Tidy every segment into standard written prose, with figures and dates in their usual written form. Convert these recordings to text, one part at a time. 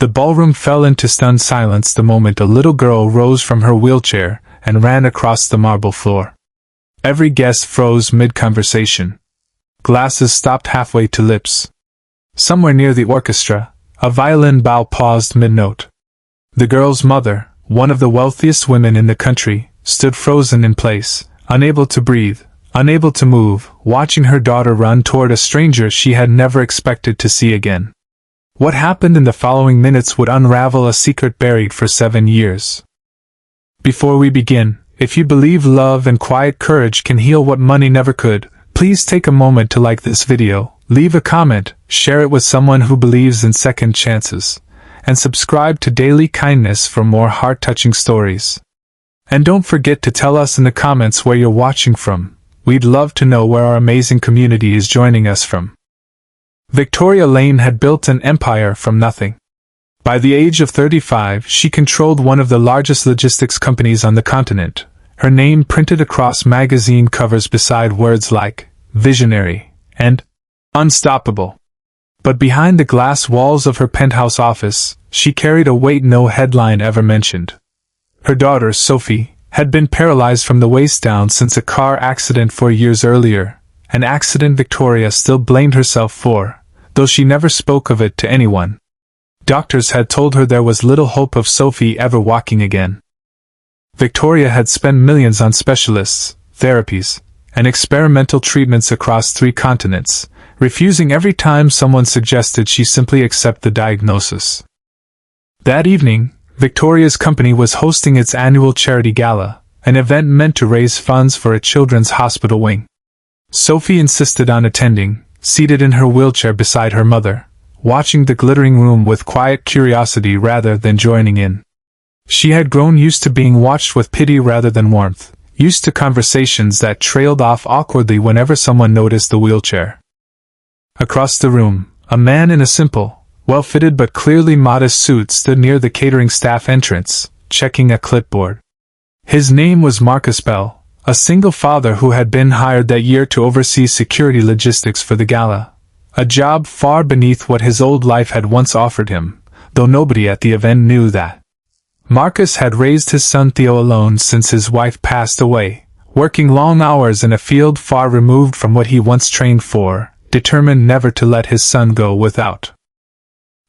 The ballroom fell into stunned silence the moment a little girl rose from her wheelchair and ran across the marble floor. Every guest froze mid-conversation. Glasses stopped halfway to lips. Somewhere near the orchestra, a violin bow paused mid-note. The girl's mother, one of the wealthiest women in the country, stood frozen in place, unable to breathe, unable to move, watching her daughter run toward a stranger she had never expected to see again. What happened in the following minutes would unravel a secret buried for 7 years. Before we begin, if you believe love and quiet courage can heal what money never could, please take a moment to like this video, leave a comment, share it with someone who believes in second chances, and subscribe to Daily Kindness for more heart-touching stories. And don't forget to tell us in the comments where you're watching from. We'd love to know where our amazing community is joining us from. Victoria Lane had built an empire from nothing. By the age of 35, she controlled one of the largest logistics companies on the continent, her name printed across magazine covers beside words like visionary and unstoppable. But behind the glass walls of her penthouse office, she carried a weight no headline ever mentioned. Her daughter, Sophie, had been paralyzed from the waist down since a car accident 4 years earlier, an accident Victoria still blamed herself for, though she never spoke of it to anyone. Doctors had told her there was little hope of Sophie ever walking again. Victoria had spent millions on specialists, therapies, and experimental treatments across 3 continents, refusing every time someone suggested she simply accept the diagnosis. That evening, Victoria's company was hosting its annual charity gala, an event meant to raise funds for a children's hospital wing. Sophie insisted on attending, seated in her wheelchair beside her mother, watching the glittering room with quiet curiosity rather than joining in. She had grown used to being watched with pity rather than warmth, used to conversations that trailed off awkwardly whenever someone noticed the wheelchair. Across the room, a man in a simple, well-fitted but clearly modest suit stood near the catering staff entrance, checking a clipboard. His name was Marcus Bell, a single father who had been hired that year to oversee security logistics for the gala, a job far beneath what his old life had once offered him, though nobody at the event knew that. Marcus had raised his son Theo alone since his wife passed away, working long hours in a field far removed from what he once trained for, determined never to let his son go without.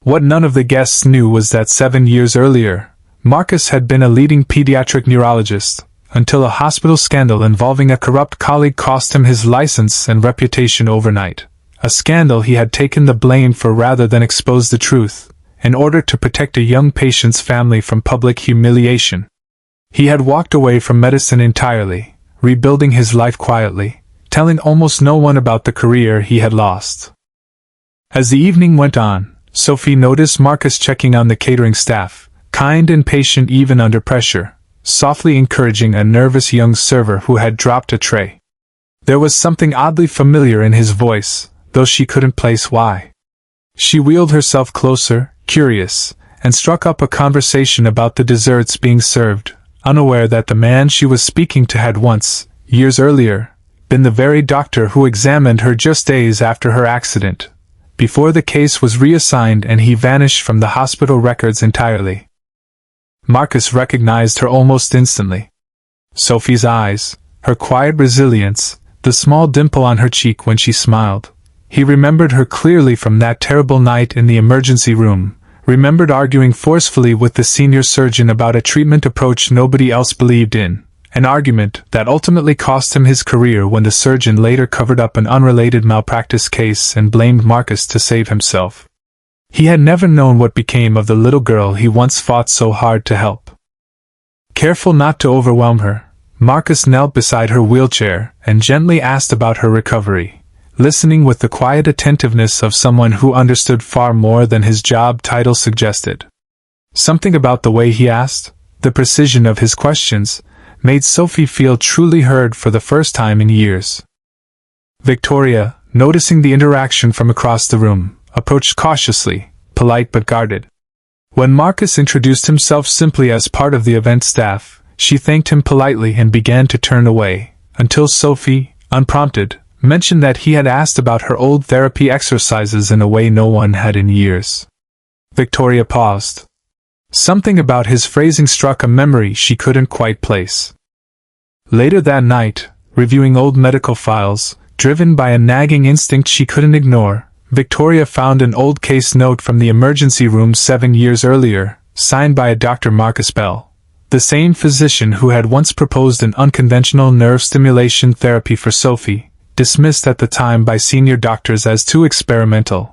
What none of the guests knew was that 7 years earlier, Marcus had been a leading pediatric neurologist, until a hospital scandal involving a corrupt colleague cost him his license and reputation overnight, a scandal he had taken the blame for rather than expose the truth, in order to protect a young patient's family from public humiliation. He had walked away from medicine entirely, rebuilding his life quietly, telling almost no one about the career he had lost. As the evening went on, Sophie noticed Marcus checking on the catering staff, kind and patient even under pressure, softly encouraging a nervous young server who had dropped a tray. There was something oddly familiar in his voice, though she couldn't place why. She wheeled herself closer, curious, and struck up a conversation about the desserts being served, unaware that the man she was speaking to had once, years earlier, been the very doctor who examined her just days after her accident, before the case was reassigned and he vanished from the hospital records entirely. Marcus recognized her almost instantly. Sophie's eyes, her quiet resilience, the small dimple on her cheek when she smiled. He remembered her clearly from that terrible night in the emergency room, remembered arguing forcefully with the senior surgeon about a treatment approach nobody else believed in, an argument that ultimately cost him his career when the surgeon later covered up an unrelated malpractice case and blamed Marcus to save himself. He had never known what became of the little girl he once fought so hard to help. Careful not to overwhelm her, Marcus knelt beside her wheelchair and gently asked about her recovery, listening with the quiet attentiveness of someone who understood far more than his job title suggested. Something about the way he asked, the precision of his questions, made Sophie feel truly heard for the first time in years. Victoria, noticing the interaction from across the room, approached cautiously, polite but guarded. When Marcus introduced himself simply as part of the event staff, she thanked him politely and began to turn away, until Sophie, unprompted, mentioned that he had asked about her old therapy exercises in a way no one had in years. Victoria paused. Something about his phrasing struck a memory she couldn't quite place. Later that night, reviewing old medical files, driven by a nagging instinct she couldn't ignore, Victoria found an old case note from the emergency room 7 years earlier, signed by a Dr. Marcus Bell, the same physician who had once proposed an unconventional nerve stimulation therapy for Sophie, dismissed at the time by senior doctors as too experimental.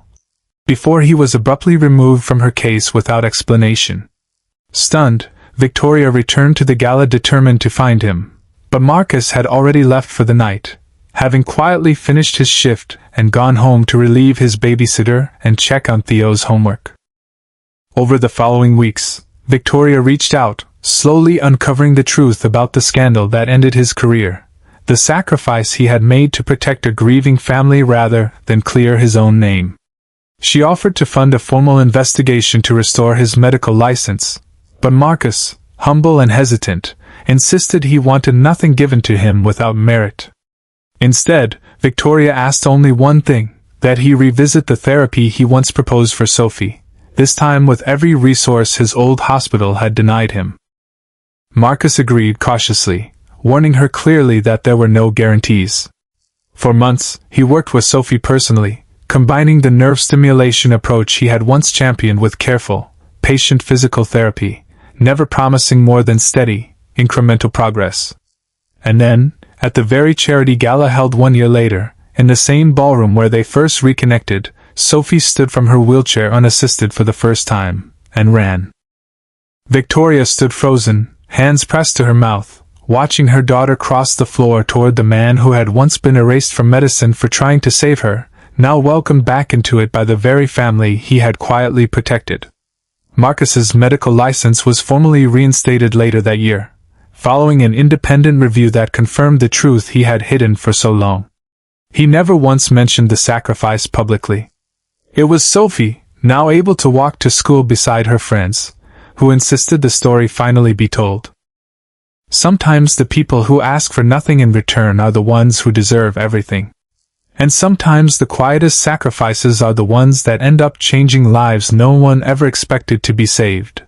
Before he was abruptly removed from her case without explanation. Stunned, Victoria returned to the gala determined to find him, but Marcus had already left for the night, having quietly finished his shift and gone home to relieve his babysitter and check on Theo's homework. Over the following weeks, Victoria reached out, slowly uncovering the truth about the scandal that ended his career, the sacrifice he had made to protect a grieving family rather than clear his own name. She offered to fund a formal investigation to restore his medical license, but Marcus, humble and hesitant, insisted he wanted nothing given to him without merit. Instead, Victoria asked only one thing, that he revisit the therapy he once proposed for Sophie, this time with every resource his old hospital had denied him. Marcus agreed cautiously, warning her clearly that there were no guarantees. For months, he worked with Sophie personally, combining the nerve stimulation approach he had once championed with careful, patient physical therapy, never promising more than steady, incremental progress. And then, at the very charity gala held 1 year later, in the same ballroom where they first reconnected, Sophie stood from her wheelchair unassisted for the first time, and ran. Victoria stood frozen, hands pressed to her mouth, watching her daughter cross the floor toward the man who had once been erased from medicine for trying to save her, now welcomed back into it by the very family he had quietly protected. Marcus's medical license was formally reinstated later that year, following an independent review that confirmed the truth he had hidden for so long. He never once mentioned the sacrifice publicly. It was Sophie, now able to walk to school beside her friends, who insisted the story finally be told. Sometimes the people who ask for nothing in return are the ones who deserve everything. And sometimes the quietest sacrifices are the ones that end up changing lives no one ever expected to be saved.